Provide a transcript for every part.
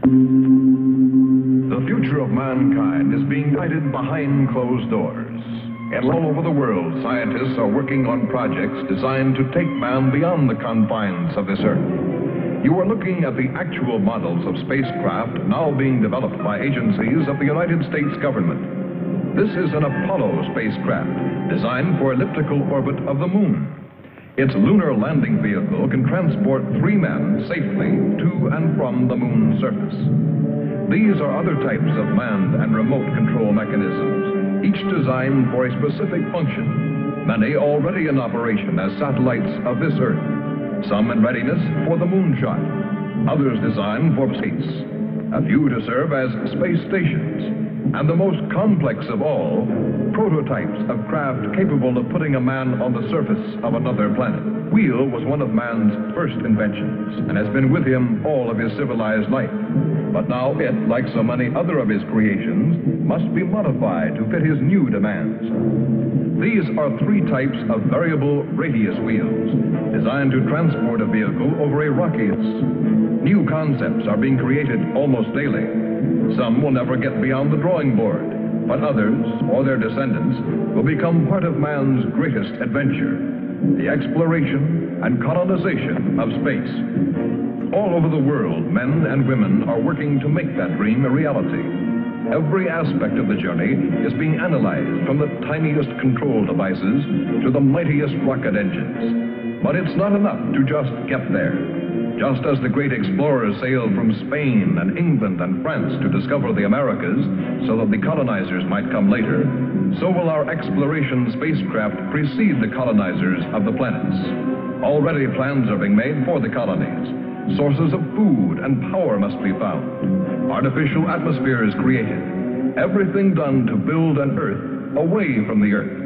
The future of mankind is being guided behind closed doors. And all over the world, scientists are working on projects designed to take man beyond the confines of this earth. You are looking at the actual models of spacecraft now being developed by agencies of the United States government. This is an Apollo spacecraft designed for elliptical orbit of the moon. Its lunar landing vehicle can transport 3 men safely to and from the moon's surface. These are other types of manned and remote control mechanisms, each designed for a specific function, many already in operation as satellites of this Earth, some in readiness for the moonshot, others designed for space, a few to serve as space stations, and the most complex of all, prototypes of craft capable of putting a man on the surface of another planet. Wheel was one of man's first inventions and has been with him all of his civilized life. But now it, like so many other of his creations, must be modified to fit his new demands. These are 3 types of variable radius wheels, designed to transport a vehicle over a rockius. New concepts are being created almost daily. Some will never get beyond the drawing board, but others, or their descendants, will become part of man's greatest adventure, the exploration and colonization of space. All over the world, men and women are working to make that dream a reality. Every aspect of the journey is being analyzed, from the tiniest control devices to the mightiest rocket engines. But it's not enough to just get there. Just as the great explorers sailed from Spain and England and France to discover the Americas so that the colonizers might come later, so will our exploration spacecraft precede the colonizers of the planets. Already plans are being made for the colonies. Sources of food and power must be found. Artificial atmospheres created. Everything done to build an Earth away from the Earth.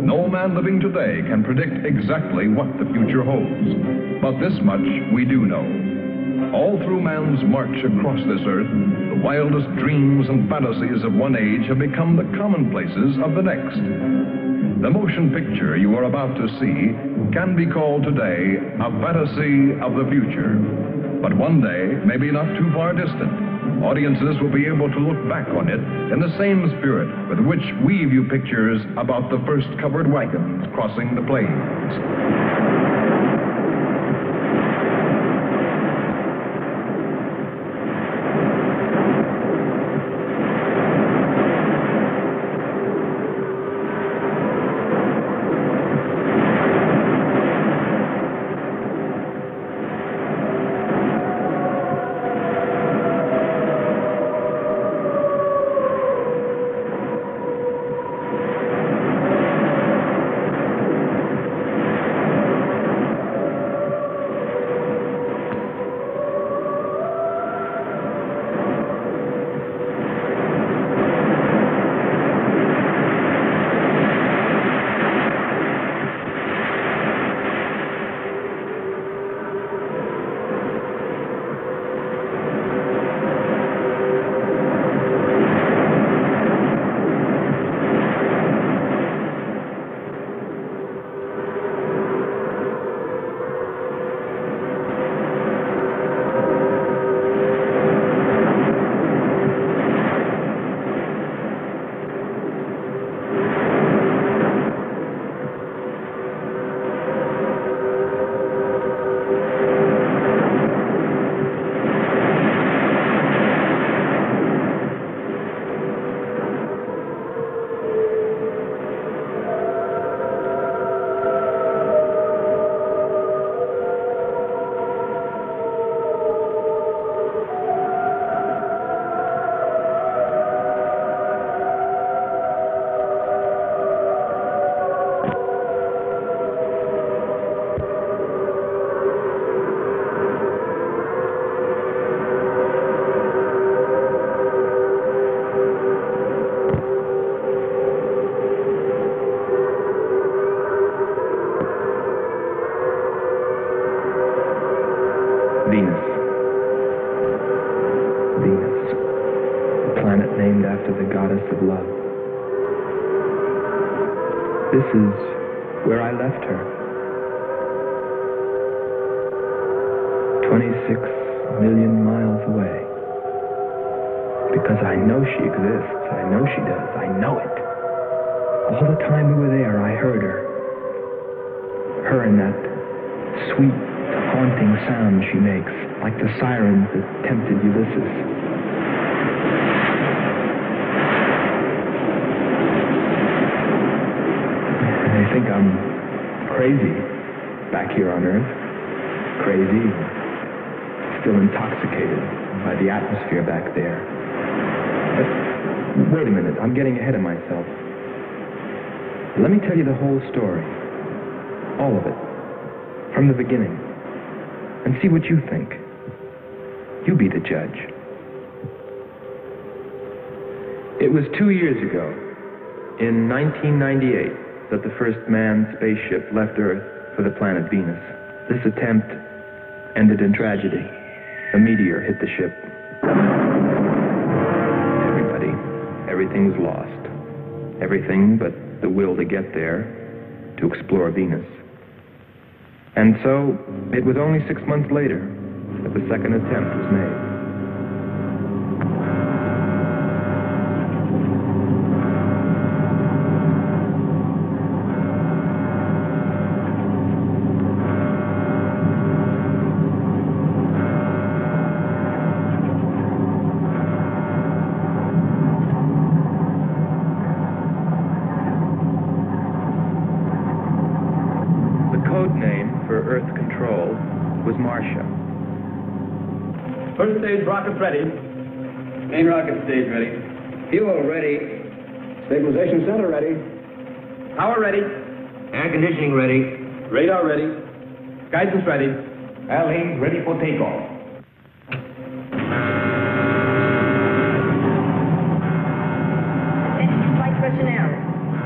No man living today can predict exactly what the future holds. But this much we do know. All through man's march across this Earth, the wildest dreams and fantasies of one age have become the commonplaces of the next. The motion picture you are about to see can be called today a fantasy of the future. But one day, maybe not too far distant, audiences will be able to look back on it in the same spirit with which we view pictures about the first covered wagons crossing the plains. This is where I left her. 26 million miles away. I know she exists. I know she does. I know it. All the time we were there, I heard her. Her and that sweet, haunting sound she makes, like the sirens that tempted Ulysses. I think I'm crazy back here on Earth. Crazy, still intoxicated by the atmosphere back there. But wait a minute, I'm getting ahead of myself. Let me tell you the whole story. All of it. From the beginning. And see what you think. You be the judge. It was 2 years ago, in 1998, that the first manned spaceship left Earth for the planet Venus. This attempt ended in tragedy. A meteor hit the ship. Everything was lost. Everything but the will to get there, to explore Venus. And so, it was only 6 months later that the second attempt was made. Earth control was Marcia. First stage rockets ready. Main rocket stage ready. Fuel ready. Stabilization center ready. Power ready. Air conditioning ready. Radar ready. Guidance ready. Airlane ready for takeoff. Attention flight personnel.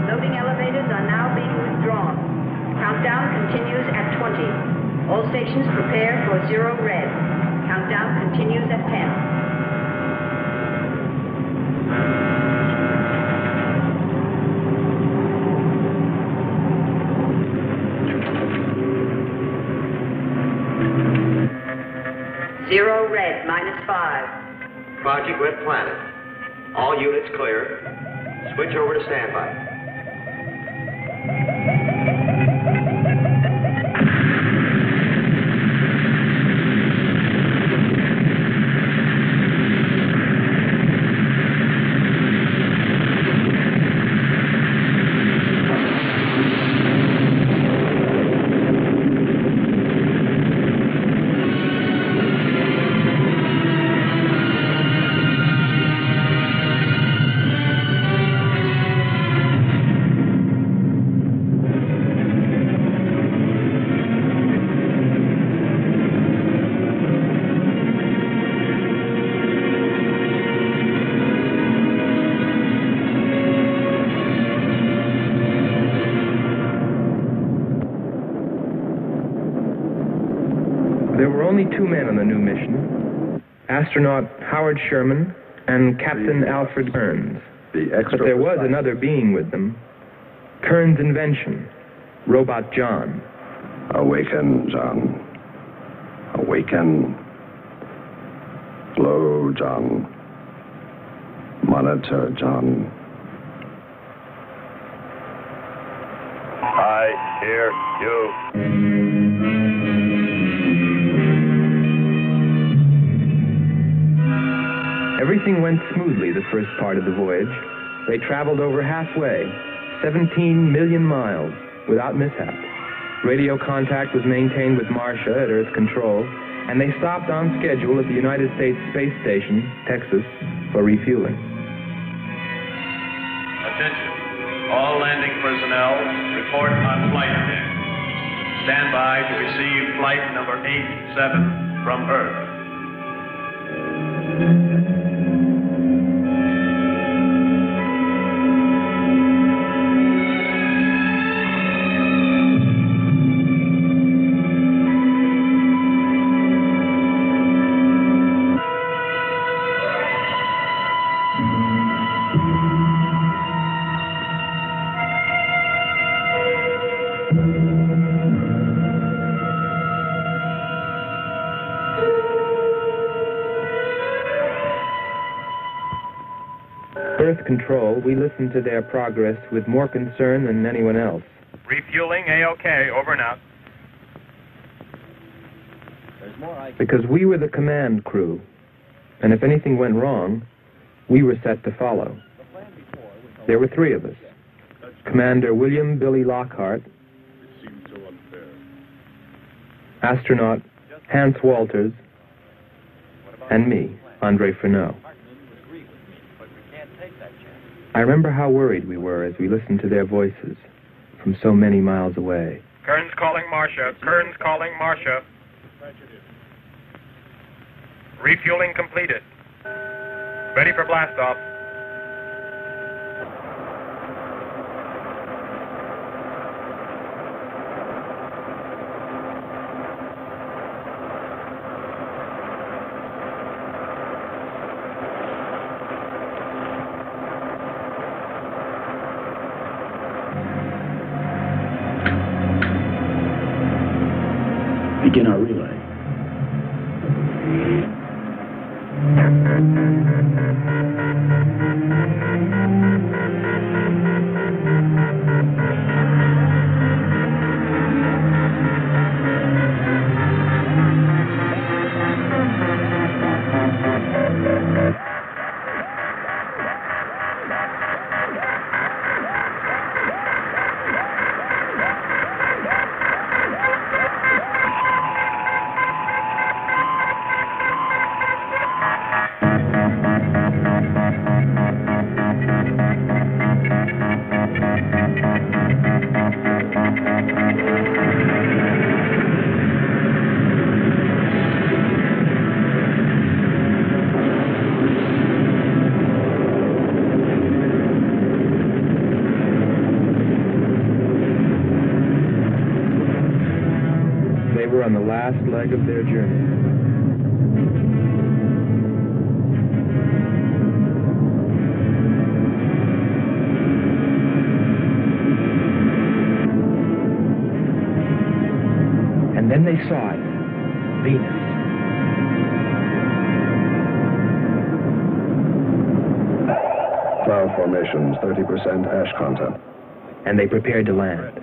Loading elevators are now being withdrawn. Countdown continues at 20. All stations prepare for 0 red. Countdown continues at 10. Zero red, -5. Project Red Planet. All units clear. Switch over to standby. There were only 2 men on the new mission, astronaut Howard Sherman and Captain Alfred Kearns. But there was another being with them, Kearns' invention, Robot John. Awaken, John. Awaken. Slow, John. Monitor, John. I hear you. Everything went smoothly the first part of the voyage. They traveled over halfway, 17 million miles, without mishap. Radio contact was maintained with Marcia at Earth Control, and they stopped on schedule at the United States Space Station, Texas, for refueling. Attention. All landing personnel, report on flight deck. Stand by to receive flight number 87 from Earth. Earth Control, we listened to their progress with more concern than anyone else. Refueling A-OK, over and out. Because we were the command crew, and if anything went wrong, we were set to follow. There were three of us. Commander William Billy Lockhart, astronaut Hans Walters, and me, Andre Freneau. I remember how worried we were as we listened to their voices from so many miles away. Kern's calling Marcia. Kern's calling Marcia. Refueling completed. Ready for blastoff. Begin our relay. On the last leg of their journey. And then they saw it, Venus. Cloud formations, 30% ash content. And they prepared to land.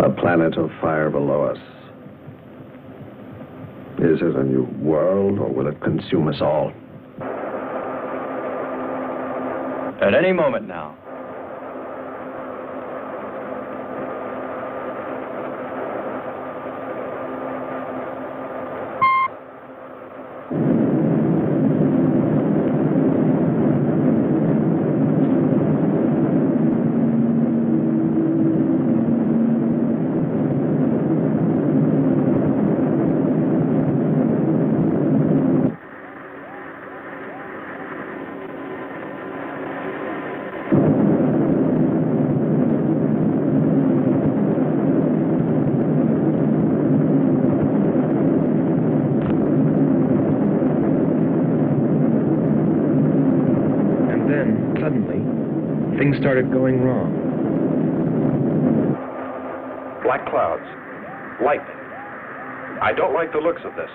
A planet of fire below us. Is it a new world, or will it consume us all? At any moment now. Things started going wrong. Black clouds. Lightning. I don't like the looks of this.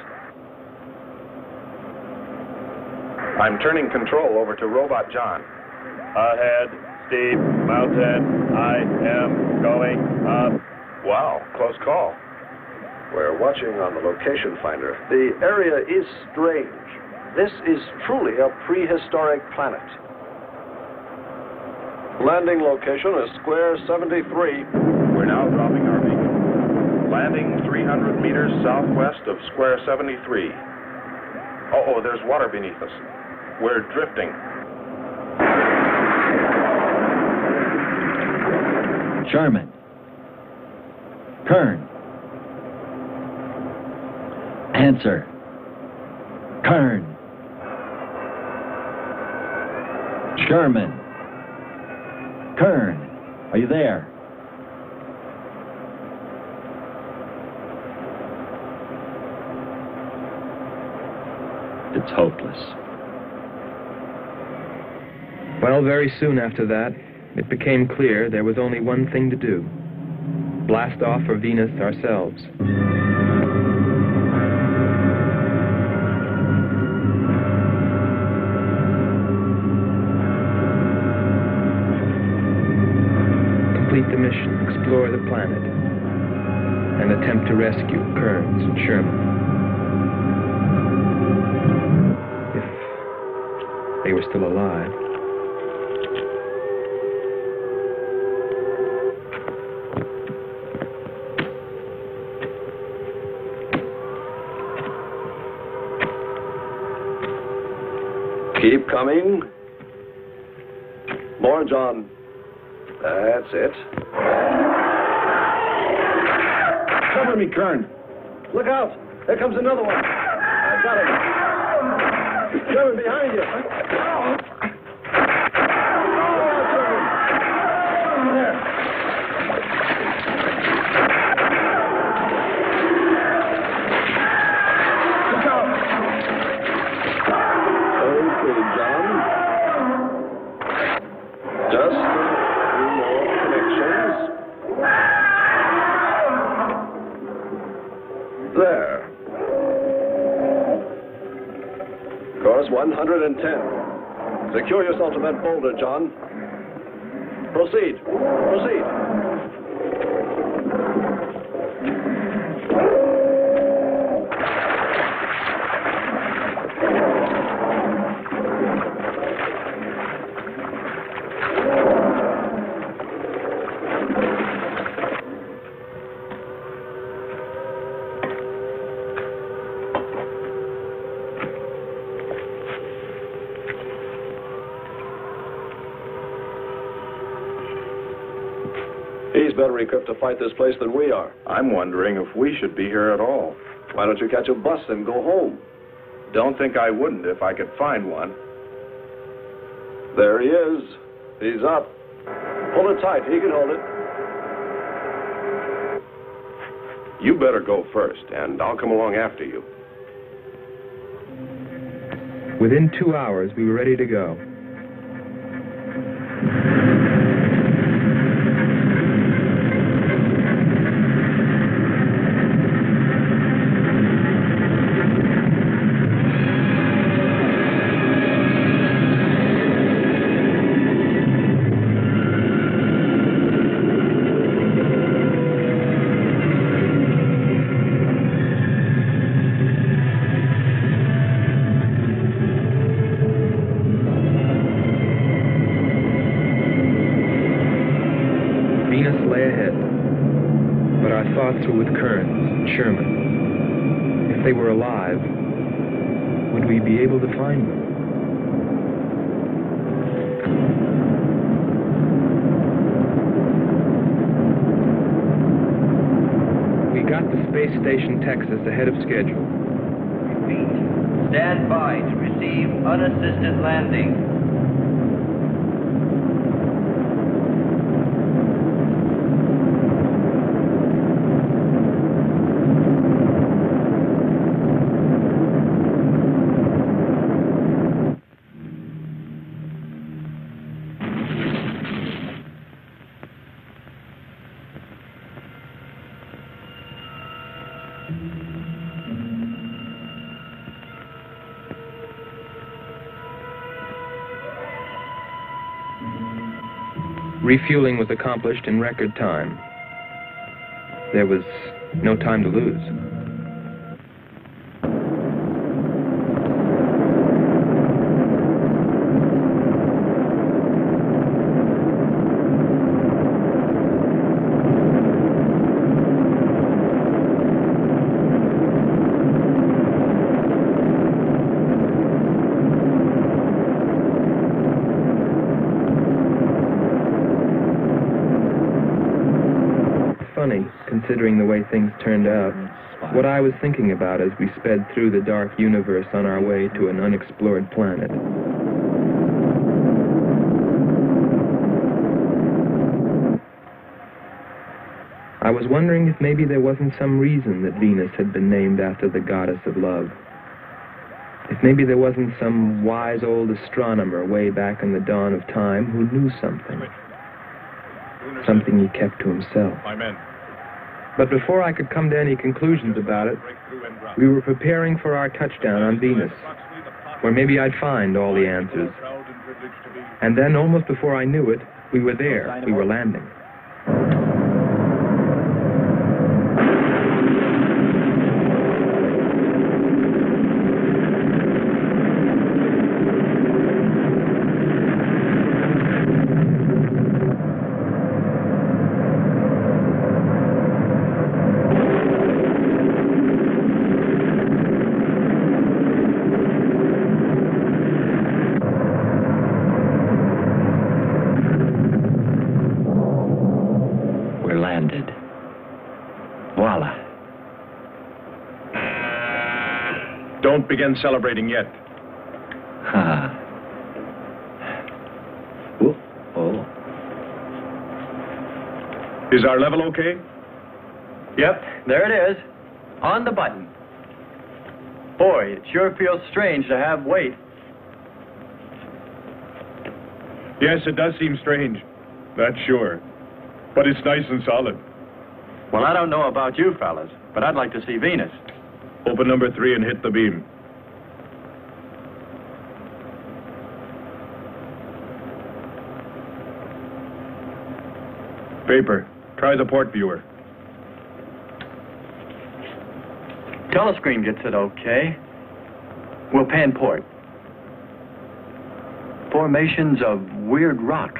I'm turning control over to Robot John. Ahead, Steve, mountain. I am going up. Wow, close call. We're watching on the location finder. The area is strange. This is truly a prehistoric planet. Landing location is square 73. We're now dropping our beacon. Landing 300 meters southwest of square 73. Oh, there's water beneath us. We're drifting. Sherman. Kern. Answer. Kern. Sherman. Kern, are you there? It's hopeless. Well, very soon after that, it became clear there was only one thing to do. Blast off for Venus ourselves. explore the planet and attempt to rescue Kearns and Sherman. If they were still alive. Keep coming. More, John. That's it. Cover me, Kern. Look out. There comes another one. I got him. Sherman, behind you. There. Course 110. Secure yourself to that boulder, John. Proceed. Proceed. He's better equipped to fight this place than we are. I'm wondering if we should be here at all. Why don't you catch a bus and go home? Don't think I wouldn't if I could find one. There he is. He's up. Pull it tight. He can hold it. You better go first, and I'll come along after you. Within 2 hours, we were ready to go. Were with Kearns and Sherman. If they were alive, would we be able to find them? We got to Space Station, Texas, ahead of schedule. Repeat. Stand by to receive unassisted landing. Refueling was accomplished in record time. There was no time to lose. Considering the way things turned out, what I was thinking about as we sped through the dark universe on our way to an unexplored planet. I was wondering if maybe there wasn't some reason that Venus had been named after the goddess of love. If maybe there wasn't some wise old astronomer way back in the dawn of time who knew something. Something he kept to himself. But before I could come to any conclusions about it, we were preparing for our touchdown on Venus, where maybe I'd find all the answers. And then, almost before I knew it, we were there. We were landing. Don't begin celebrating yet. Ha. Oh. Is our level okay? Yep, there it is. On the button. Boy, it sure feels strange to have weight. Yes, it does seem strange. That's sure. But it's nice and solid. Well, I don't know about you fellas, but I'd like to see Venus. Open number 3 and hit the beam. Paper. Try the port viewer. Telescreen gets it okay. We'll pan port. Formations of weird rock.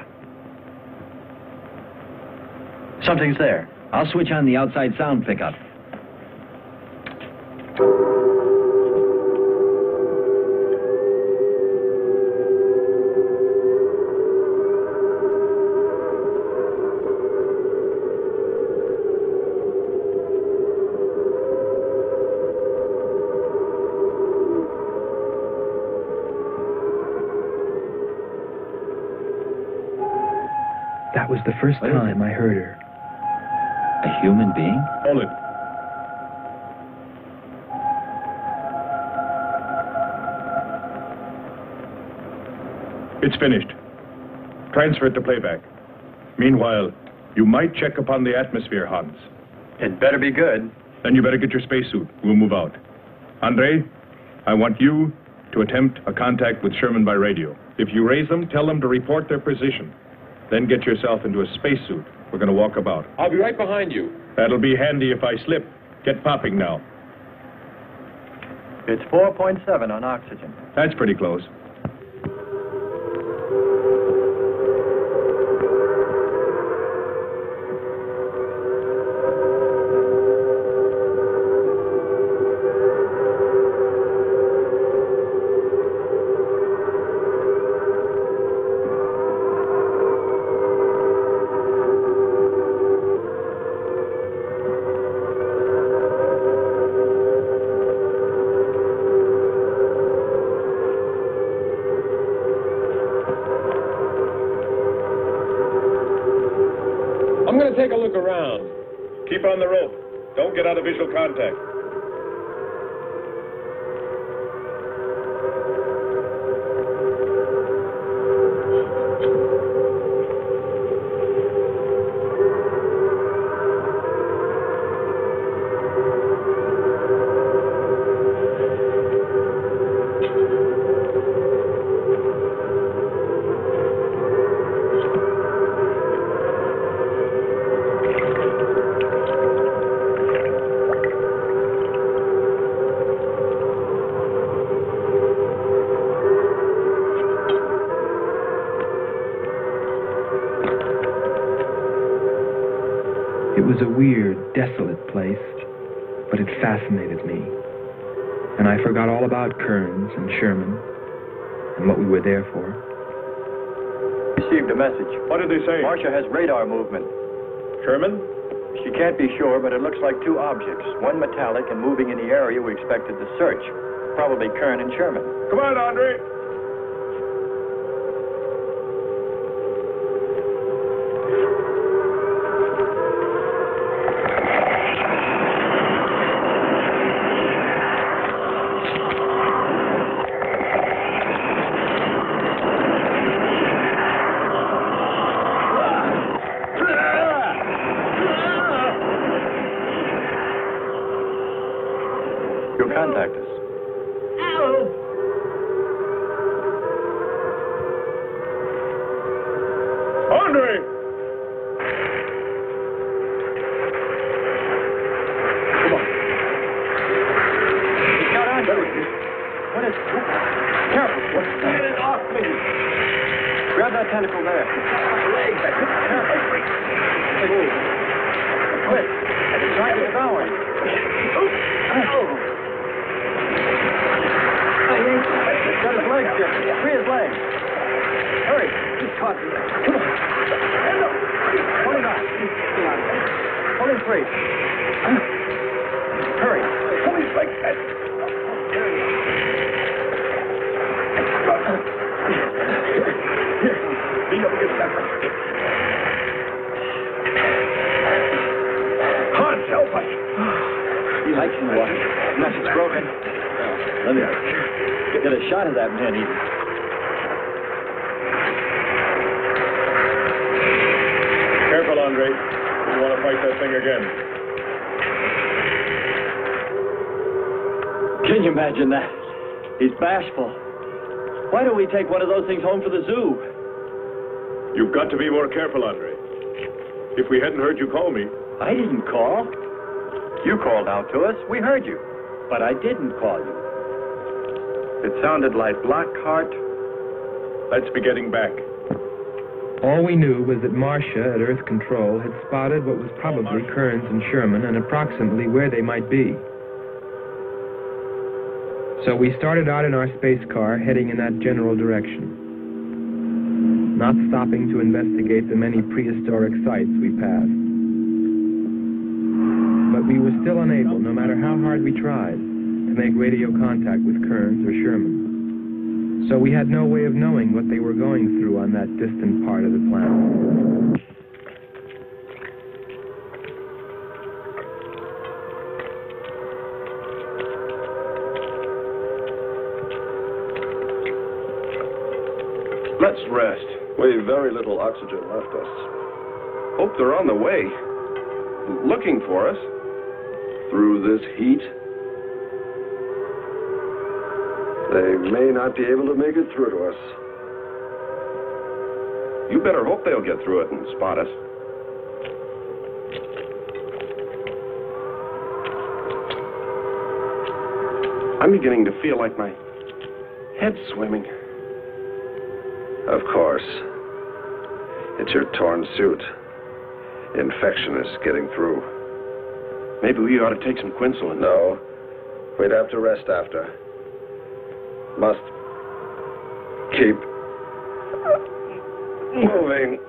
Something's there. I'll switch on the outside sound pickup. That was the first time I heard her. A human being? Hold it. It's finished. Transfer it to playback. Meanwhile, you might check upon the atmosphere, Hans. It better be good. Then you better get your spacesuit. We'll move out. Andre, I want you to attempt a contact with Sherman by radio. If you raise them, tell them to report their position. Then get yourself into a spacesuit. We're going to walk about. I'll be right behind you. That'll be handy if I slip. Get popping now. It's 4.7 on oxygen. That's pretty close. I'm going to take a look around. Keep on the rope. Don't get out of visual contact. It was a weird, desolate place, but it fascinated me. And I forgot all about Kearns and Sherman and what we were there for. Received a message. What did they say? Marcia has radar movement. Sherman? She can't be sure, but it looks like two objects. One metallic and moving in the area we expected to search. Probably Kern and Sherman. Come on, Andre. You'll contact us. Andre! Come on. He's got on to it. What is... Careful. Get it off me. Grab that tentacle there. Legs. Careful. Move. Quick. It's trying to devour you. He's got his legs, Jim. Free his legs. Hurry. He's caught me. Come on. Hold him out. Hold him free. Hurry. Hold his legs. There he is. What? Nothing's broken. Let me get a shot of that man. Careful, Andre. You want to fight that thing again. Can you imagine that? He's bashful. Why don't we take one of those things home for the zoo? You've got to be more careful, Andre. If we hadn't heard you call me... I didn't call. You called out to us. We heard you. But I didn't call you. It sounded like Lockhart. Let's be getting back. All we knew was that Marcia at Earth Control had spotted what was probably Kearns and Sherman and approximately where they might be. So we started out in our space car, heading in that general direction, not stopping to investigate the many prehistoric sites we passed. But we were still unable, no matter how hard we tried, to make radio contact with Kearns or Sherman. So we had no way of knowing what they were going through on that distant part of the planet. Let's rest. We've very little oxygen left us. Hope they're on the way. Looking for us. Through this heat. They may not be able to make it through to us. You better hope they'll get through it and spot us. I'm beginning to feel like my head's swimming. Of course. It's your torn suit. Infection is getting through. Maybe we ought to take some quinsulin. No. We'd have to rest after. Must keep moving.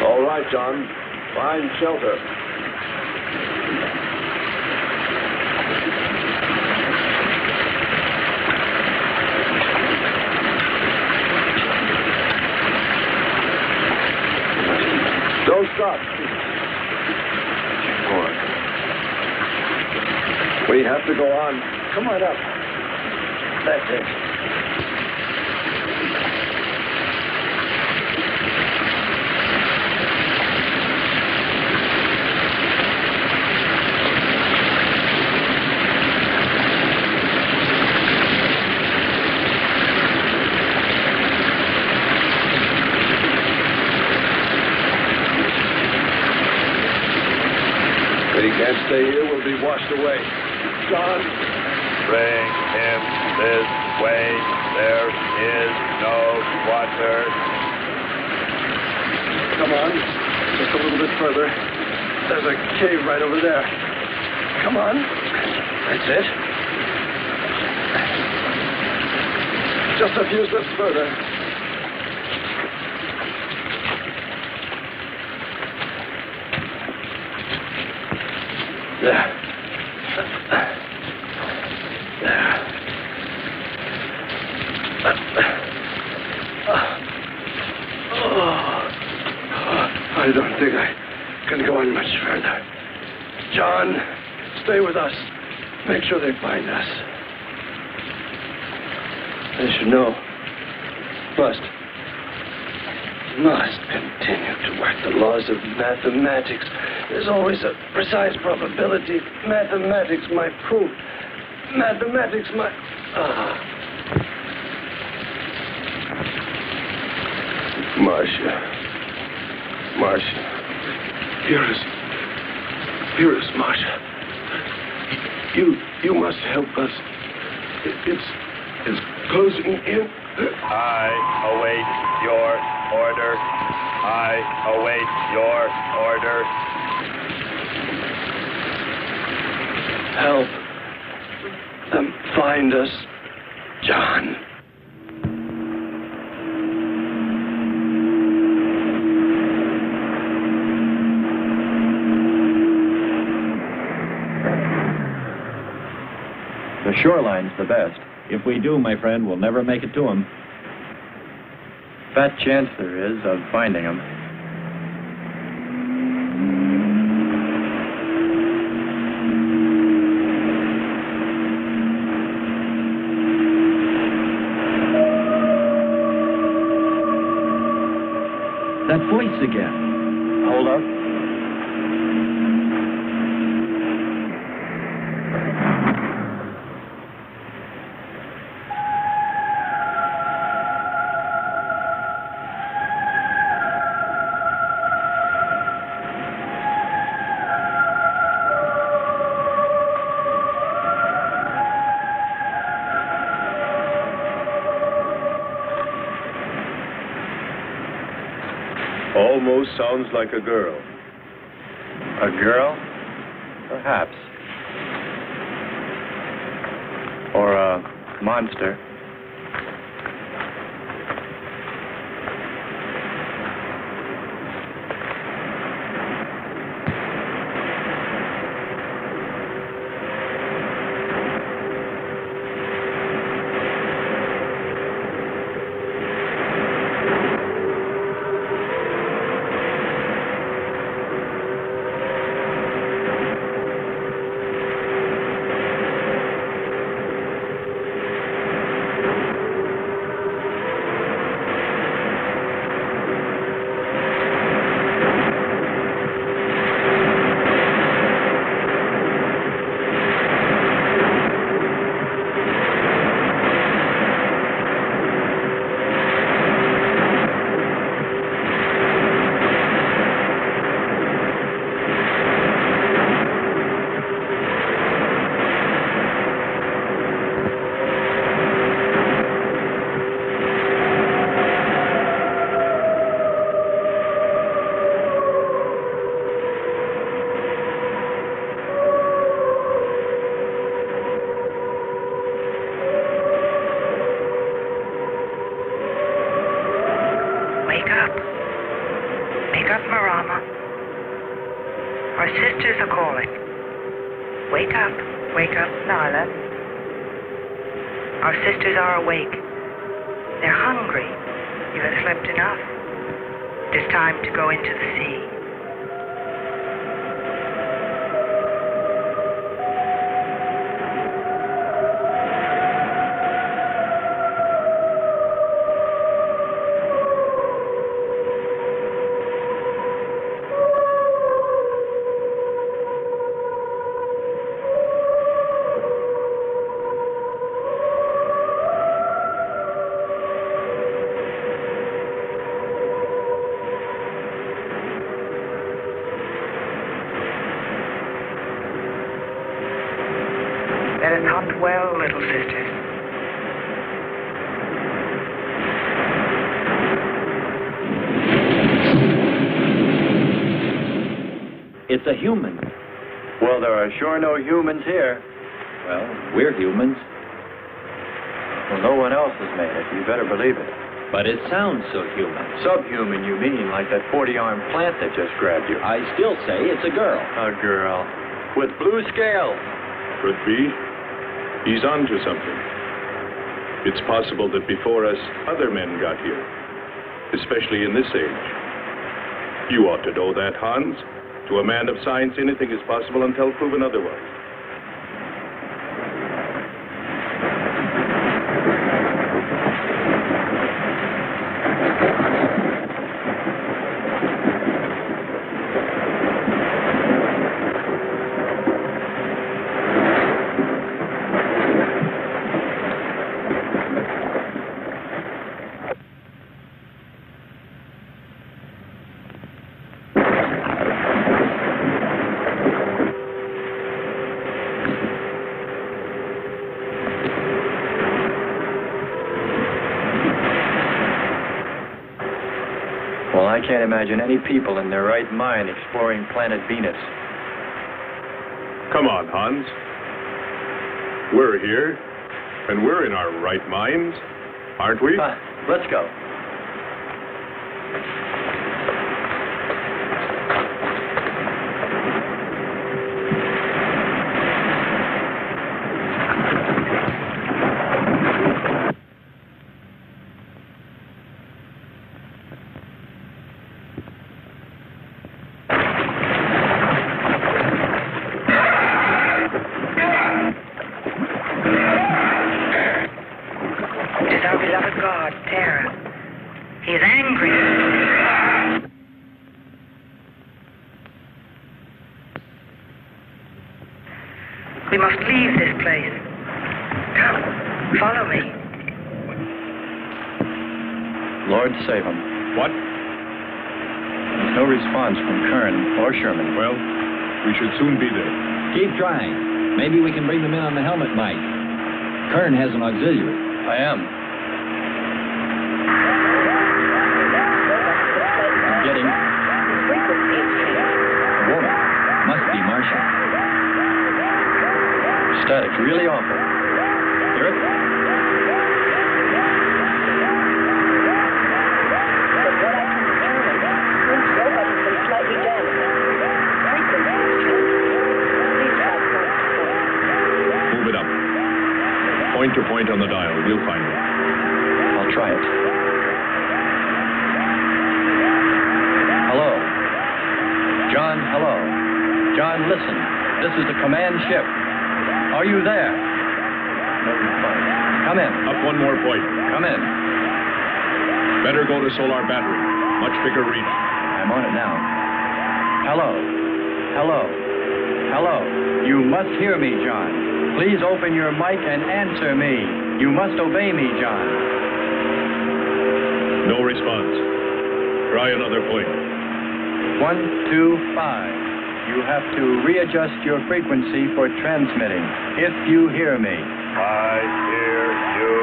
All right, John. Find shelter. Don't stop. Keep going. We have to go on. Come on up. That's it. If he can't stay here, we'll be washed away. John. Bring him this way. There is no water. Come on. Just a little bit further. There's a cave right over there. Come on. That's it. Just a few steps further. There. I don't think I can go on much further. John, stay with us. Make sure they find us. They should know. Must continue to work the laws of mathematics. There's always a precise probability. Mathematics might prove mathematics, my... Marcia. Here is Marcia. You must help us. It's closing in. I await your order. I await your order. Help them find us, John. The shoreline's the best. If we do, my friend, we'll never make it to them. Fat chance there is of finding them. That voice again. Hold up. Almost sounds like a girl. A girl? Perhaps. Or a monster. Wake up, Nyla. Our sisters are awake. They're hungry. You have slept enough. It is time to go into the sea. That is not well, little sisters. It's a human. Well, there are sure no humans here. Well, we're humans. Well, no one else has made it. You better believe it. But it sounds so human. Subhuman, you mean, like that 40-armed plant that just grabbed you. I still say it's a girl. A girl. With blue scales. Could be. He's on to something. It's possible that before us, other men got here, especially in this age. You ought to know that, Hans. To a man of science, anything is possible until proven otherwise. Well, I can't imagine any people in their right mind exploring planet Venus. Come on, Hans. We're here, and we're in our right minds, aren't we? Let's go. We must leave this place. Come, follow me. Lord save him. What? There's no response from Kern or Sherman. Well, we should soon be there. Keep trying. Maybe we can bring them in on the helmet mic. Kern has an auxiliary. I am. I'm getting... A woman. Must be Marcia. Static's really awful. Hear it? Move it up. Point to point on the dial. We'll find it. I'll try it. Hello. John, hello. John, listen. This is the command ship. Are you there? No response. Come in. Up one more point. Come in. Better go to solar battery. Much bigger reach. I'm on it now. Hello. Hello. Hello. You must hear me, John. Please open your mic and answer me. You must obey me, John. No response. Try another point. 1, 2, 5. You have to readjust your frequency for transmitting. If you hear me. I hear you.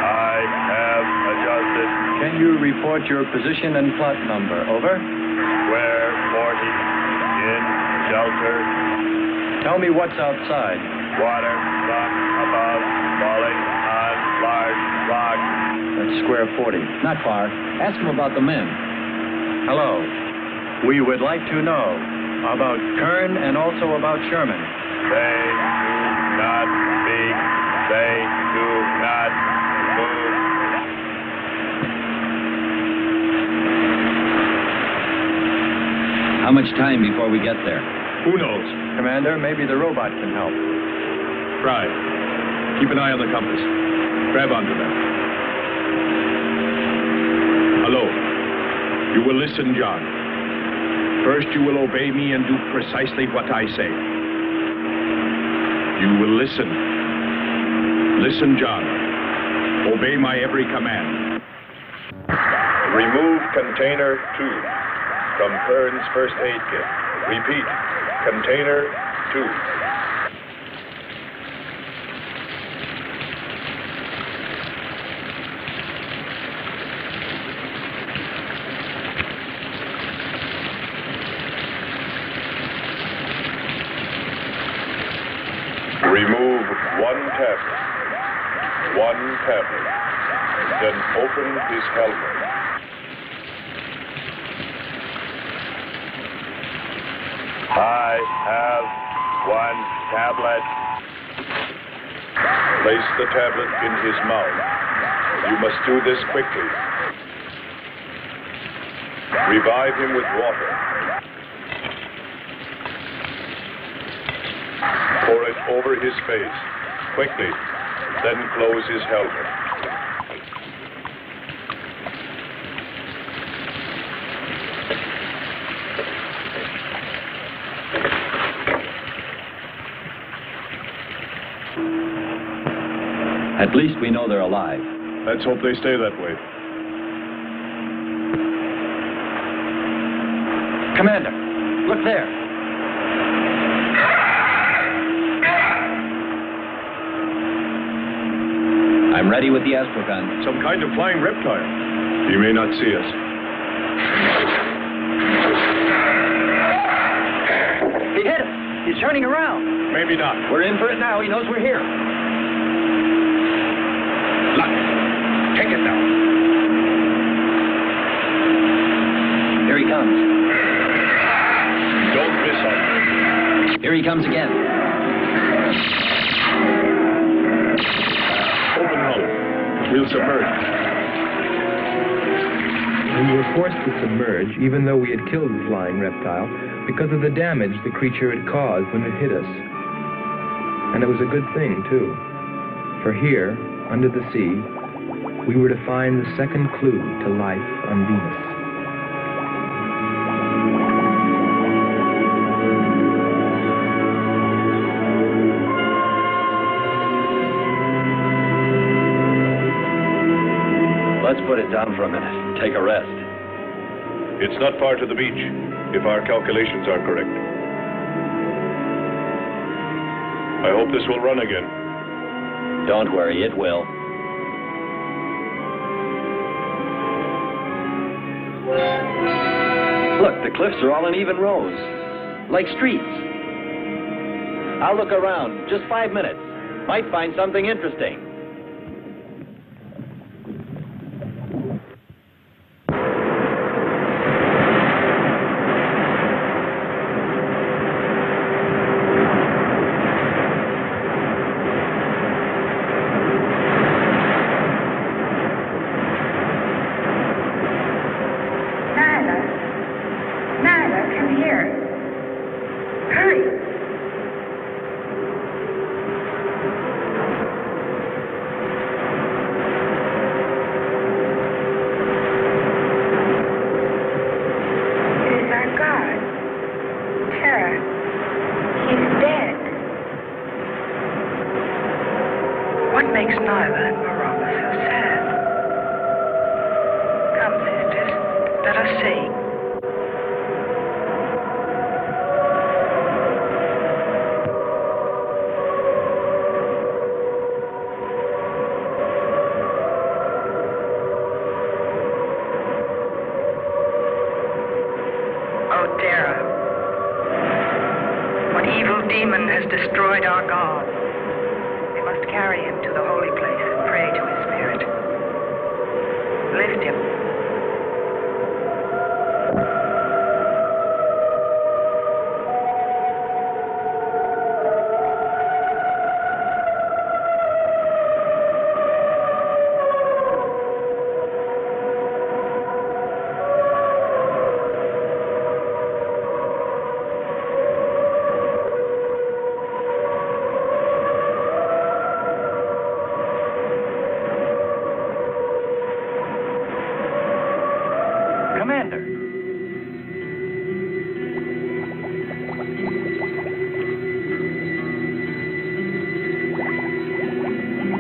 I have adjusted. Can you report your position and plot number? Over. Square 40. In shelter. Tell me what's outside. Water, sun above, falling on large rock. That's square 40. Not far. Ask him about the men. Hello. We would like to know about Kern and also about Sherman. They do not speak. They do not move. How much time before we get there? Who knows? Commander, maybe the robot can help. Try. Keep an eye on the compass. Grab onto that. Hello. You will listen, John. First, you will obey me and do precisely what I say. You will listen. Listen, John. Obey my every command. Remove container 2 from Kern's first aid kit. Repeat. Container 2. Remove 1 tablet. 1 tablet. Then open his helmet. I have 1 tablet. Place the tablet in his mouth. You must do this quickly. Revive him with water. Pour it over his face. Quickly. Then close his helmet. At least we know they're alive. Let's hope they stay that way. Commander, look there. I'm ready with the astrogun. Some kind of flying reptile. He may not see us. He hit us. He's turning around. Maybe not. We're in for it now. He knows we're here. Luck. Take it now. Here he comes. Don't miss him. Here he comes again. Open hull. We'll submerge. We were forced to submerge, even though we had killed the flying reptile, because of the damage the creature had caused when it hit us. And it was a good thing, too. For here, under the sea, we were to find the second clue to life on Venus. Let's put it down for a minute. Take a rest. It's not far to the beach, if our calculations are correct. I hope this will run again. Don't worry, it will. Look, the cliffs are all in even rows, like streets. I'll look around. Just 5 minutes. Might find something interesting.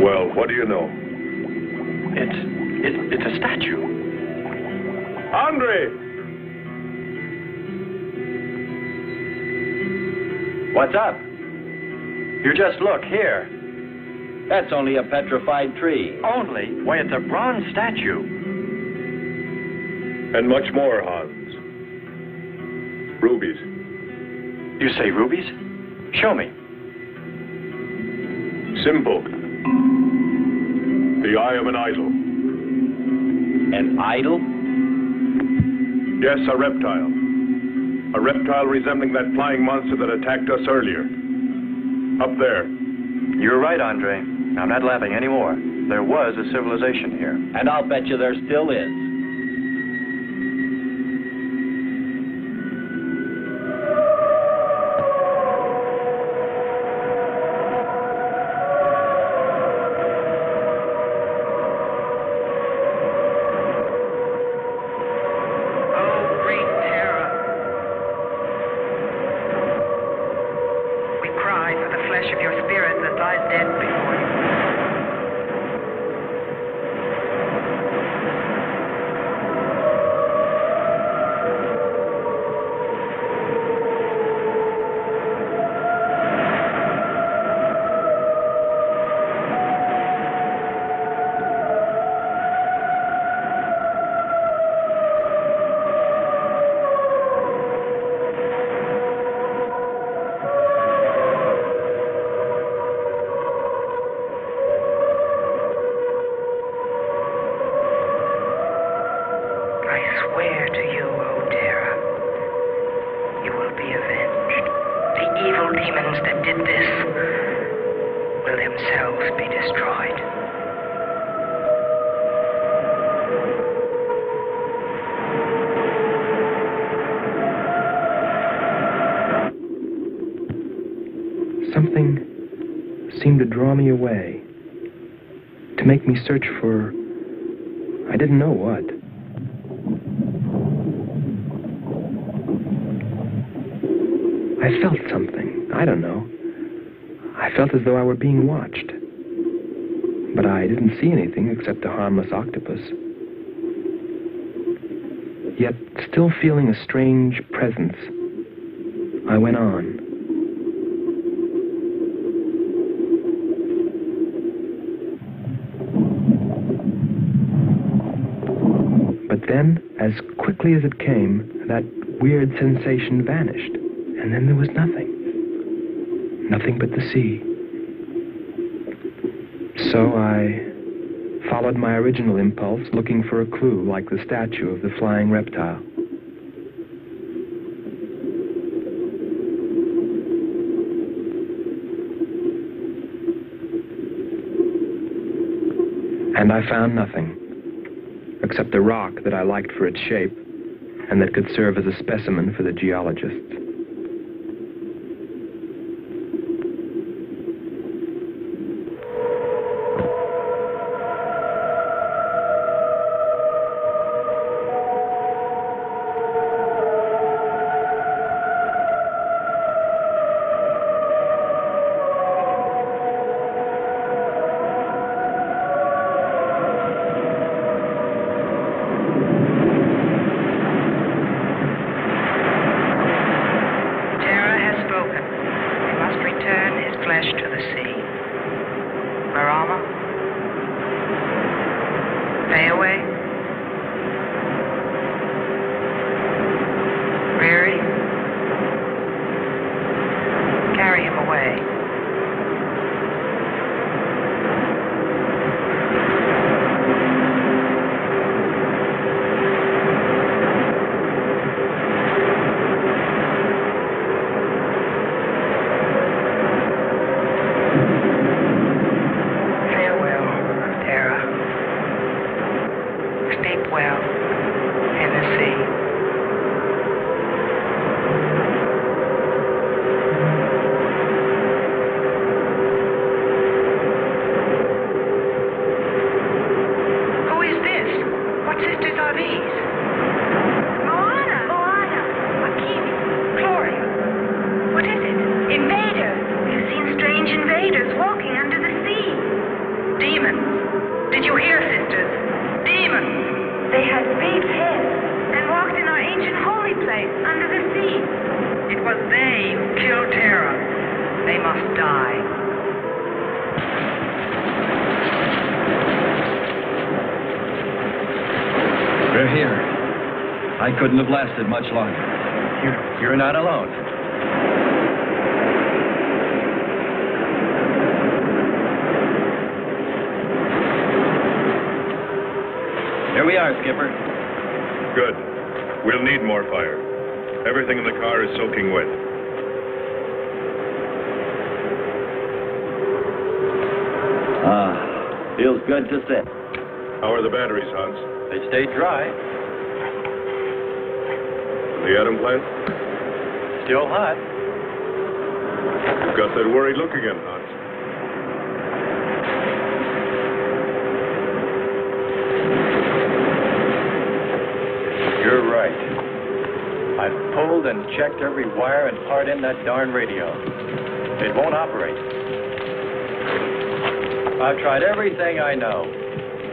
Well, what do you know? It's a statue. Andre! What's up? You just look here. That's only a petrified tree. Only? Why, it's a bronze statue. And much more, Hans. Rubies. You say rubies? Show me. Simple. The eye of an idol. An idol? Yes, a reptile. A reptile resembling that flying monster that attacked us earlier. Up there. You're right, Andre. I'm not laughing anymore. There was a civilization here. And I'll bet you there still is. swear to you, O Terra, you will be avenged. The evil demons that did this will themselves be destroyed. Something seemed to draw me away, to make me search for, I didn't know what. I felt something, I don't know. I felt as though I were being watched. But I didn't see anything except a harmless octopus. Yet, still feeling a strange presence, I went on. But then, as quickly as it came, that weird sensation vanished. And then there was nothing. Nothing but the sea. So I followed my original impulse, looking for a clue, like the statue of the flying reptile. And I found nothing, except a rock that I liked for its shape, and that could serve as a specimen for the geologists. Couldn't have lasted much longer. You're not alone. Here we are, Skipper. Good. We'll need more fire. Everything in the car is soaking wet. Feels good to sit. How are the batteries, Hans? They stayed dry. The atom plant? Still hot. You've got that worried look again, Hans. You're right. I've pulled and checked every wire and part in that darn radio. It won't operate. I've tried everything I know.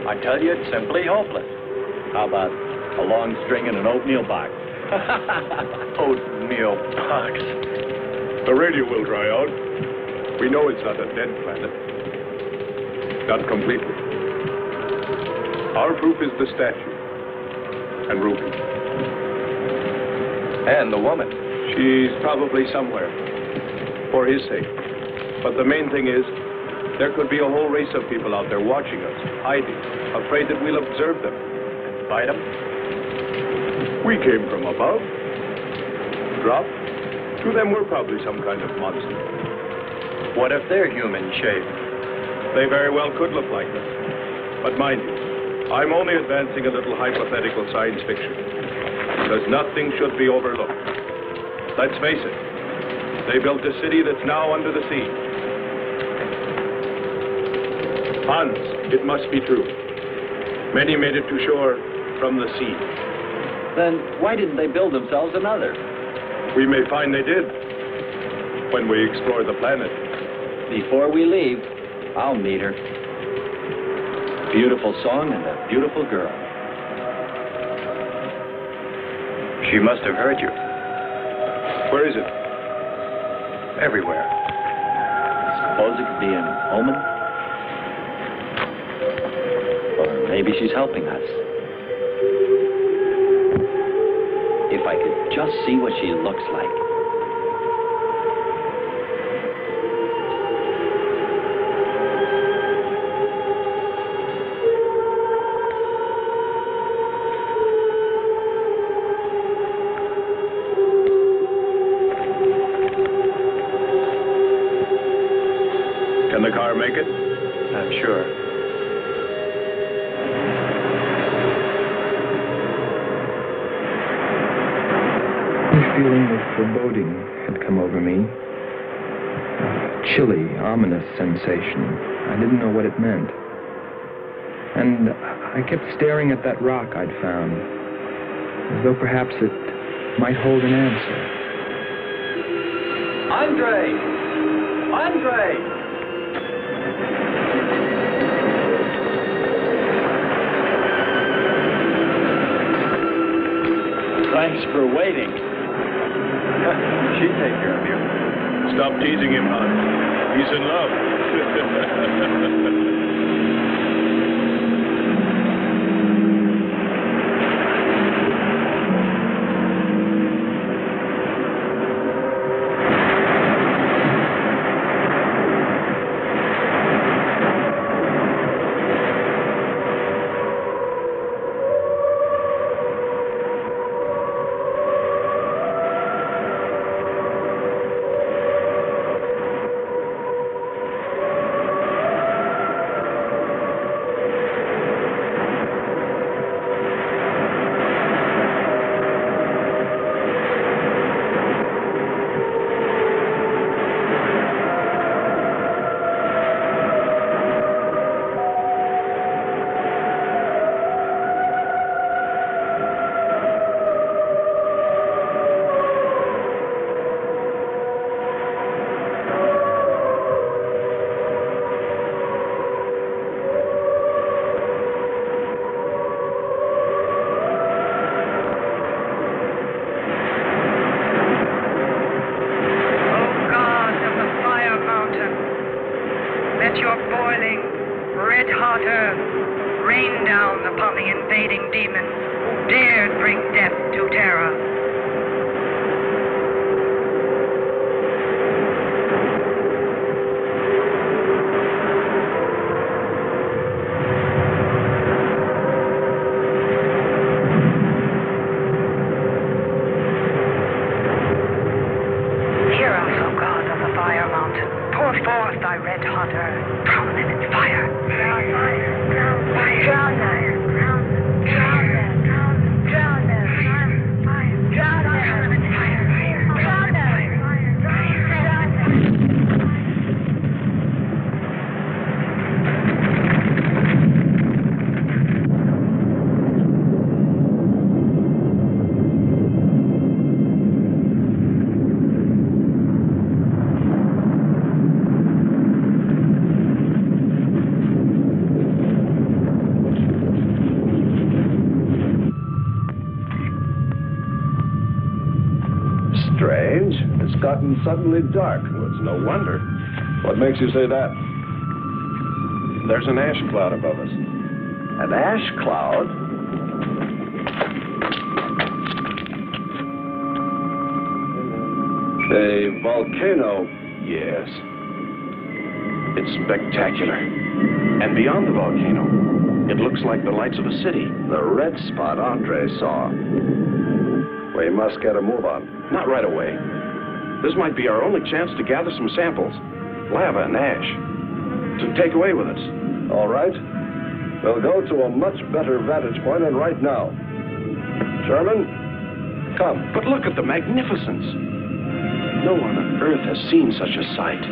I tell you, it's simply hopeless. How about a long string and an oatmeal box? Oatmeal box. The radio will dry out. We know it's not a dead planet. Not completely. Our proof is the statue. And Ruby. And the woman. She's probably somewhere. For his sake. But the main thing is, there could be a whole race of people out there watching us, hiding, afraid that we'll observe them. And fight them? We came from above. Dropped. To them, we're probably some kind of monster. What if they're human shape? They very well could look like them. But mind you, I'm only advancing a little hypothetical science fiction. Because nothing should be overlooked. Let's face it, they built a city that's now under the sea. Hans, it must be true. Many made it to shore from the sea. Then why didn't they build themselves another? We may find they did when we explore the planet. Before we leave, I'll meet her. Beautiful song and a beautiful girl. She must have heard you. Where is it? Everywhere. Suppose it could be an omen? Or maybe she's helping us. If I could just see what she looks like. Can the car make it? I'm sure. A feeling of foreboding had come over me. A chilly, ominous sensation. I didn't know what it meant. And I kept staring at that rock I'd found, as though perhaps it might hold an answer. Andre! Andre! Thanks for waiting. She'd take care of you. Stop teasing him, Hans. He's in love. Gotten suddenly dark. Well, it's no wonder. What makes you say that? There's an ash cloud above us. An ash cloud? A volcano. Yes. It's spectacular. And beyond the volcano, it looks like the lights of a city. The red spot Andre saw. We must get a move on. Not right away. This might be our only chance to gather some samples. Lava and ash. To take away with us. All right. We'll go to a much better vantage point, and right now. Sherman, come. But look at the magnificence. No one on Earth has seen such a sight.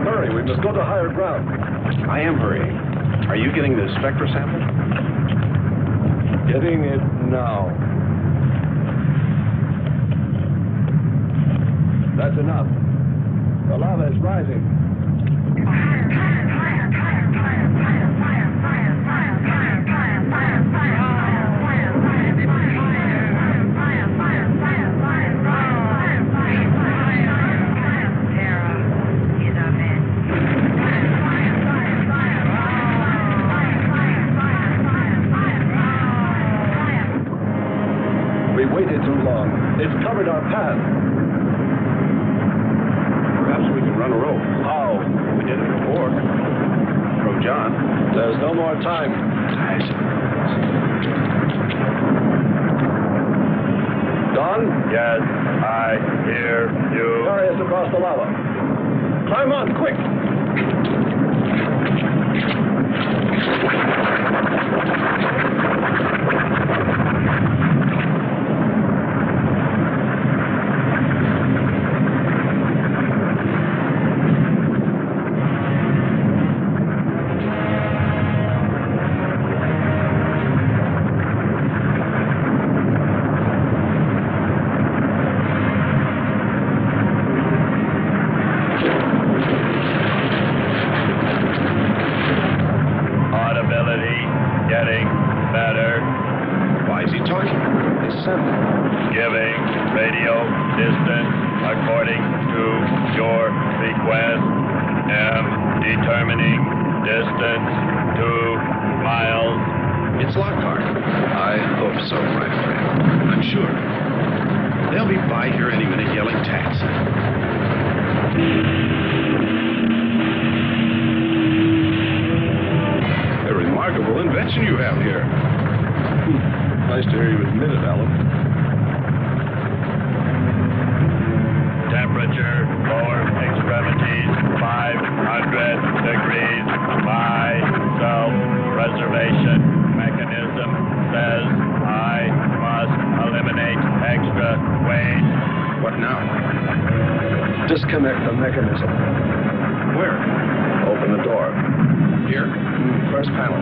Hurry, we must go to higher ground. I am hurrying. Are you getting the spectra sample? Getting it now. That's enough. The lava is rising. We waited too long. It's covered our path. Perhaps we can run a rope. How? We did it before. Throw John. There's no more time. Don? Yes, I hear you. Carry us across the lava. Climb on, quick! Getting better. Why is he talking? Descending. Giving radio distance according to your request. Am determining distance 2 miles. It's Lockhart. I hope so, my friend. I'm sure. They'll be by here any minute yelling taxi. A remarkable invention you have here. Nice to hear you admit it, Alan. Temperature, lower extremities, 500 degrees. My self-preservation mechanism says I must eliminate extra weight. What now? Disconnect the mechanism. Where? Open the door. Here? First panel.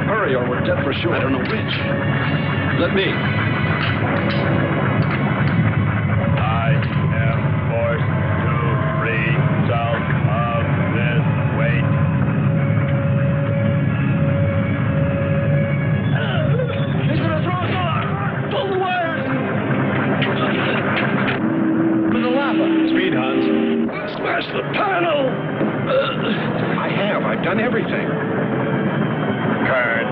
Hurry or we're dead for sure. I don't know which. Let me. I am forced to result of this weight. He's gonna throw us off! Pull the wires! For the lava. Speed, Hans. Smash the panel! I've done everything. Kern.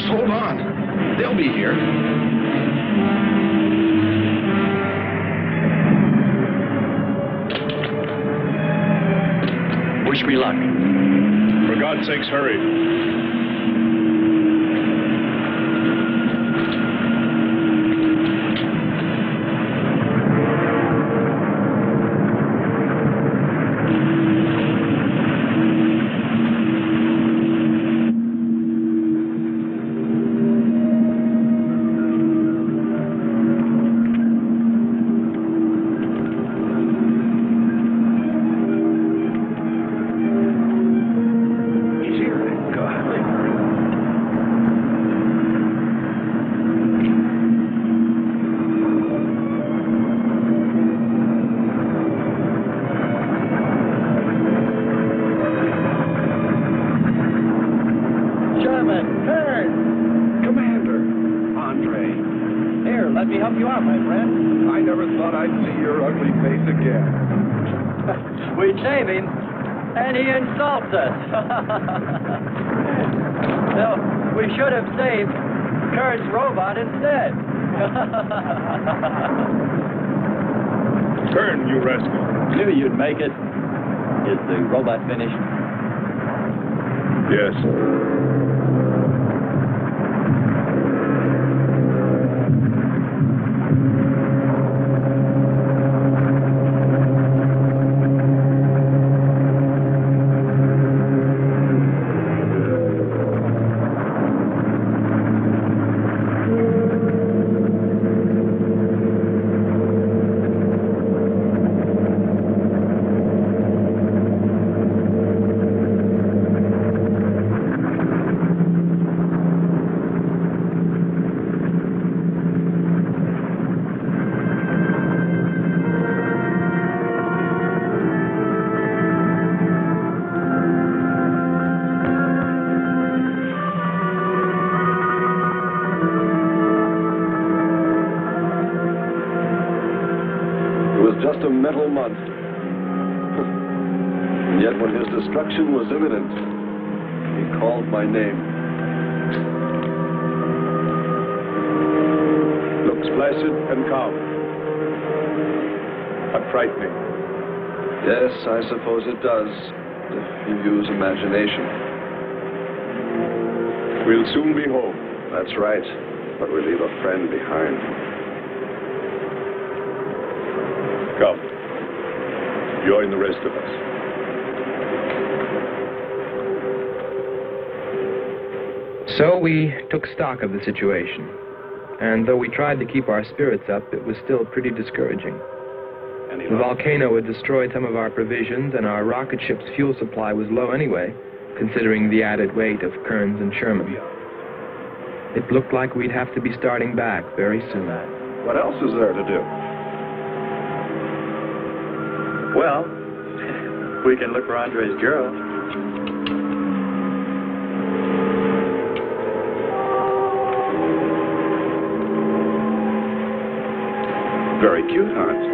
Hold on. They'll be here. Wish me luck. For God's sakes, hurry. Let me help you out, my friend. I never thought I'd see your ugly face again. We save him, and he insults us. So, we should have saved Kern's robot instead. Kern, you rascal. Knew you'd make it. Is the robot finished? Yes. Just a metal monster. And yet when his destruction was imminent, he called my name. Looks placid and calm. But frightening. Yes, I suppose it does, if you use imagination. We'll soon be home. That's right, but we leave a friend behind. Come. Join the rest of us. So we took stock of the situation. And though we tried to keep our spirits up, it was still pretty discouraging. The volcano had destroyed some of our provisions, and our rocket ship's fuel supply was low anyway, considering the added weight of Kearns and Sherman. It looked like we'd have to be starting back very soon. What else is there to do? Well, we can look for Andre's girl. Very cute, Hans.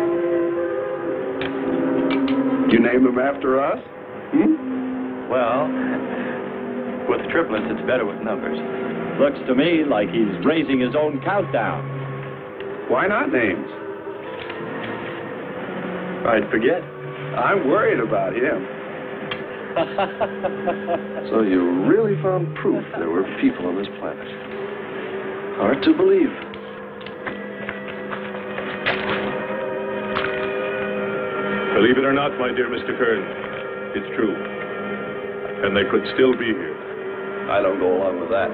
You named him after us? Well, with triplets, it's better with numbers. Looks to me like he's raising his own countdown. Why not names? I'd forget. I'm worried about him. So you really found proof there were people on this planet. Hard to believe. Believe it or not, my dear Mr. Kern, it's true. And they could still be here. I don't go along with that.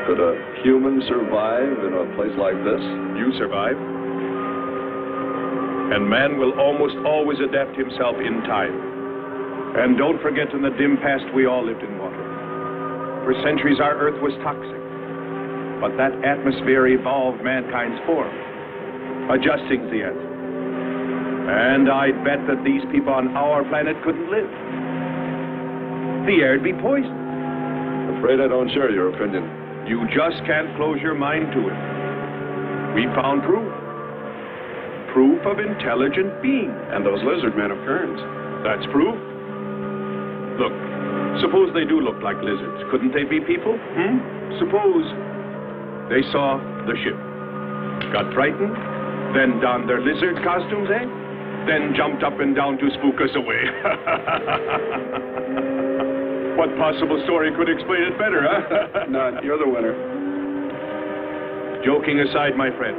Could a human survive in a place like this? You survive. And man will almost always adapt himself in time. And don't forget, in the dim past, we all lived in water. For centuries, our Earth was toxic. But that atmosphere evolved mankind's form, adjusting the Earth. And I'd bet that these people on our planet couldn't live. The air'd be poisoned. Afraid I don't share your opinion. You just can't close your mind to it. We found proof. Proof of intelligent being. And those lizard men of Kearns. That's proof. Look, suppose they do look like lizards. Couldn't they be people? Suppose they saw the ship, got frightened, then donned their lizard costumes, then jumped up and down to spook us away. What possible story could explain it better, huh? None. You're the winner. Joking aside, my friend,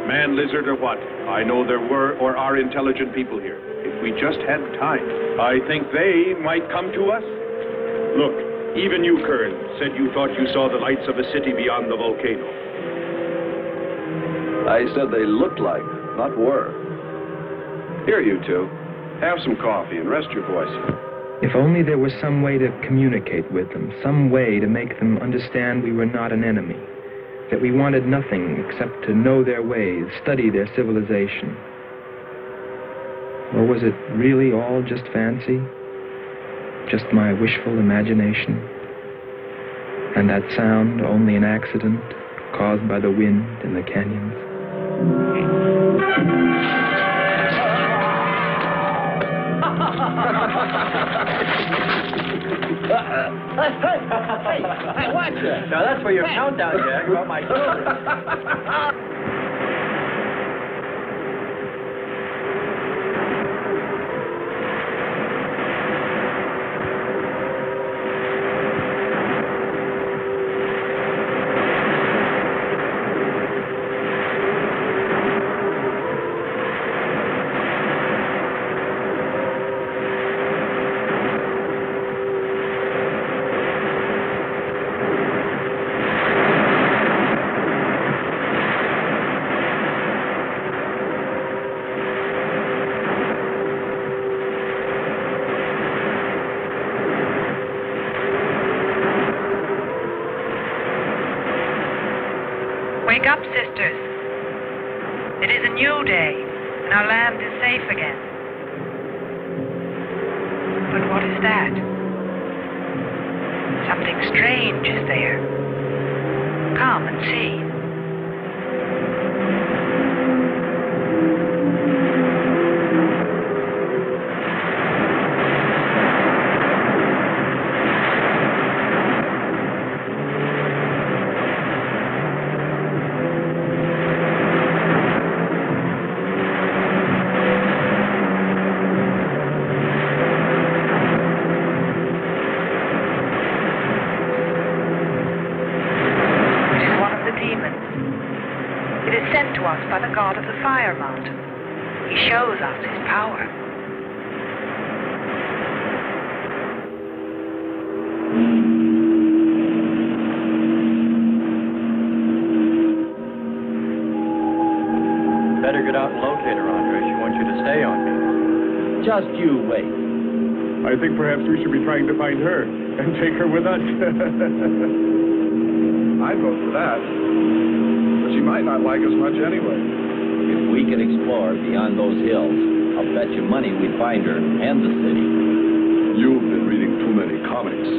man, lizard, or what, I know there were or are intelligent people here. If we just had time, I think they might come to us. Look, even you, Kern, said you thought you saw the lights of a city beyond the volcano. I said they looked like, not were. Here, you two. Have some coffee and rest your voice. If only there was some way to communicate with them, some way to make them understand we were not an enemy, that we wanted nothing except to know their ways, study their civilization. Or was it really all just fancy? Just my wishful imagination? And that sound only an accident? caused by the wind in the canyons. Hey, watch it! Now that's for your countdown, Jack, about my shoulder. Wake up, sisters. It is a new day, and our land is safe again. But what is that? Something strange is there. Come and see. By the god of the fire mountain. He shows us his power. Better get out and locate her, Andre. She wants you to stay on me. Just you wait. I think perhaps we should be trying to find her and take her with us. I'd vote for that. She might not like us much anyway. If we could explore beyond those hills, I'll bet you money we'd find her and the city. You've been reading too many comics.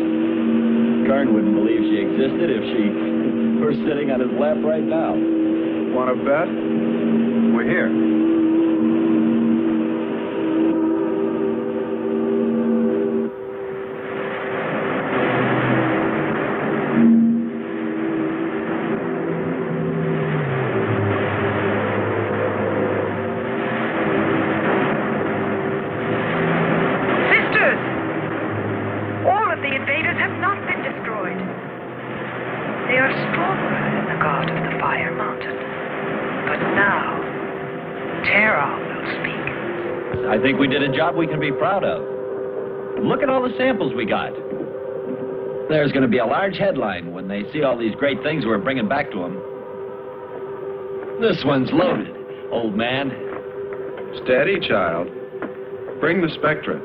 Kern wouldn't believe she existed if she were sitting on his lap right now. Want to bet? We're here. I think we did a job we can be proud of. Look at all the samples we got. There's going to be a large headline when they see all these great things we're bringing back to them. This one's loaded, old man. Steady, child. Bring the Spectra.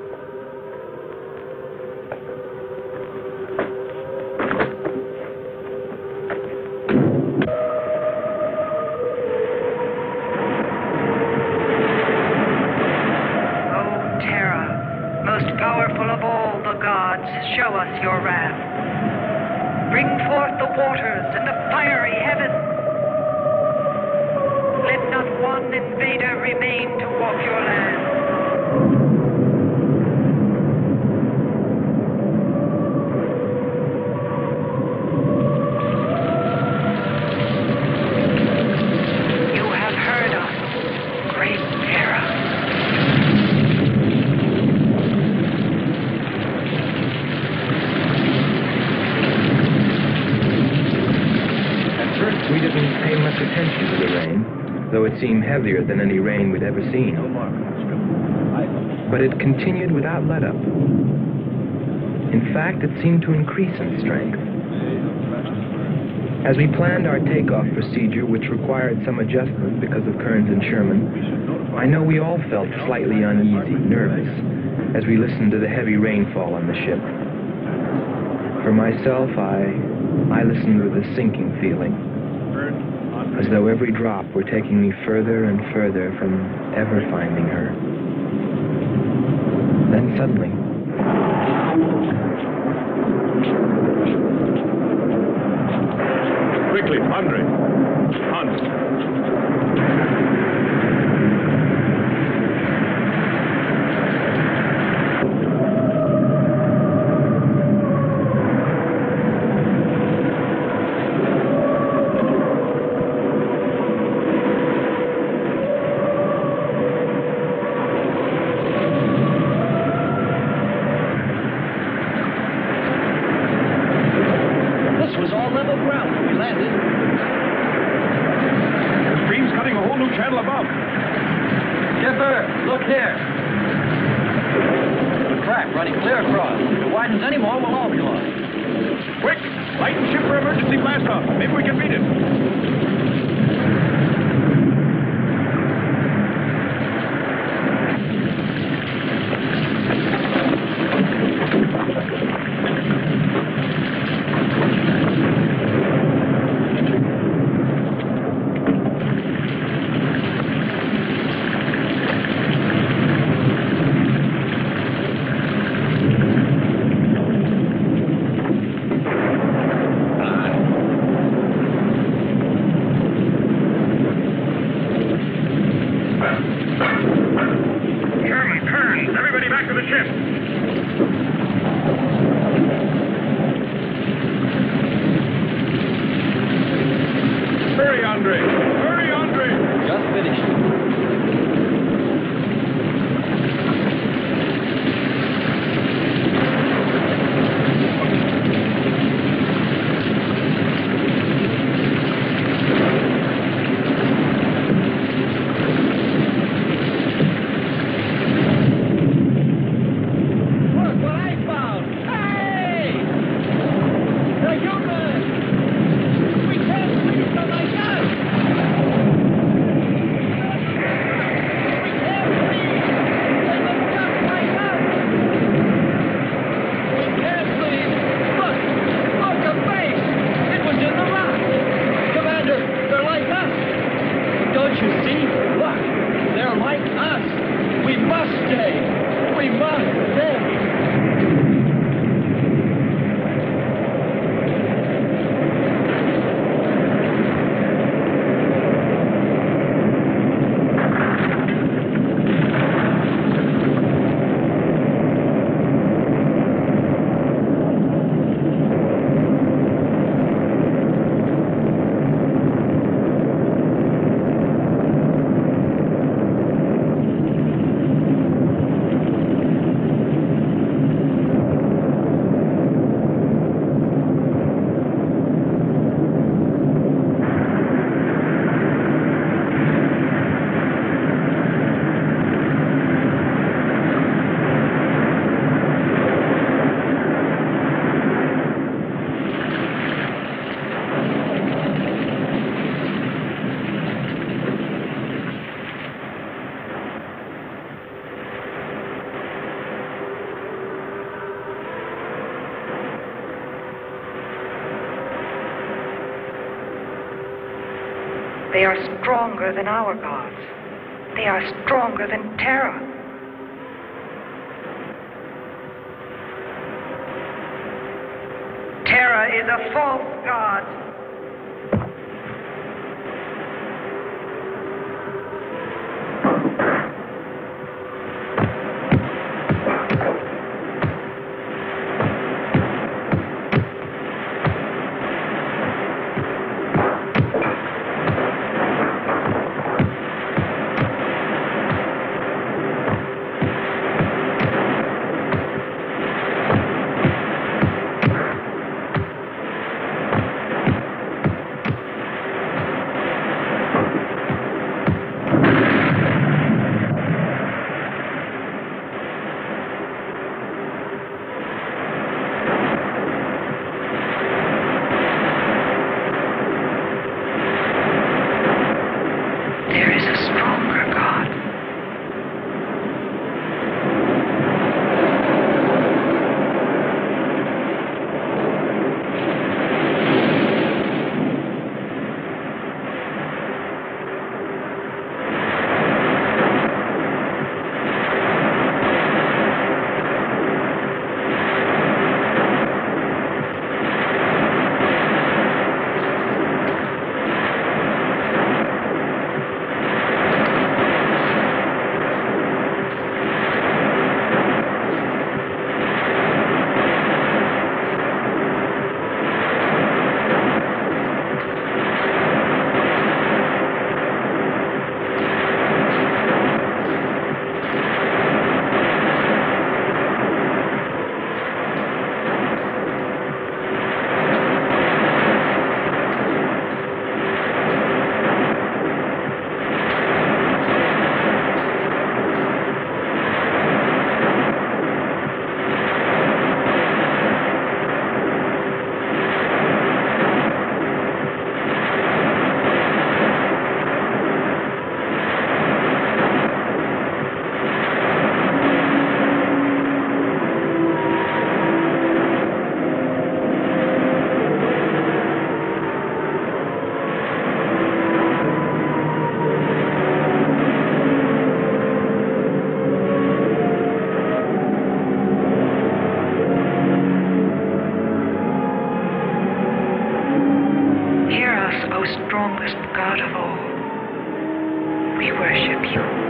Show us your wrath. Bring forth the waters and the fiery heavens. Let not one invader remain to walk your land. You have heard us, great Terra. We didn't pay much attention to the rain, though it seemed heavier than any rain we'd ever seen. But it continued without let-up. In fact, it seemed to increase in strength. As we planned our takeoff procedure, which required some adjustment because of Kearns and Sherman, I know we all felt slightly uneasy, nervous, as we listened to the heavy rainfall on the ship. For myself, I listened with a sinking feeling, as though every drop were taking me further and further from ever finding her. Then suddenly, Quickly, Andre. Hans. They are stronger than our gods. They are stronger than Terra. Terra is a false god. strongest God of all. We worship you.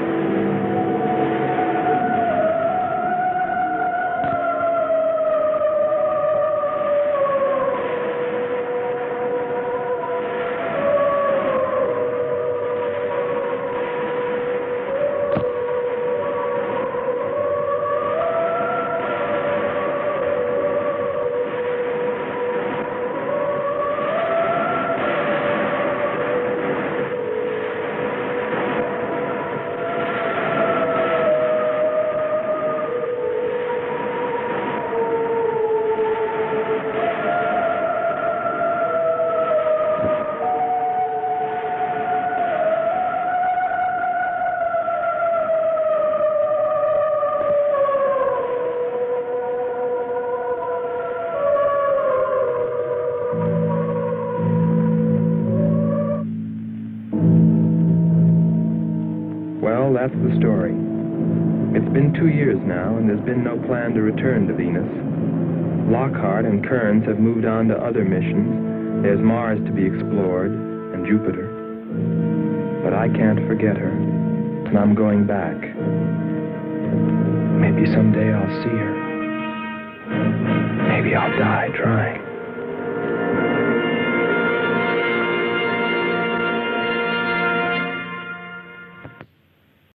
Well, that's the story. It's been 2 years now, and there's been no plan to return to Venus. Lockhart and Kearns have moved on to other missions. There's Mars to be explored, and Jupiter. But I can't forget her, and I'm going back. Maybe someday I'll see her. Maybe I'll die trying.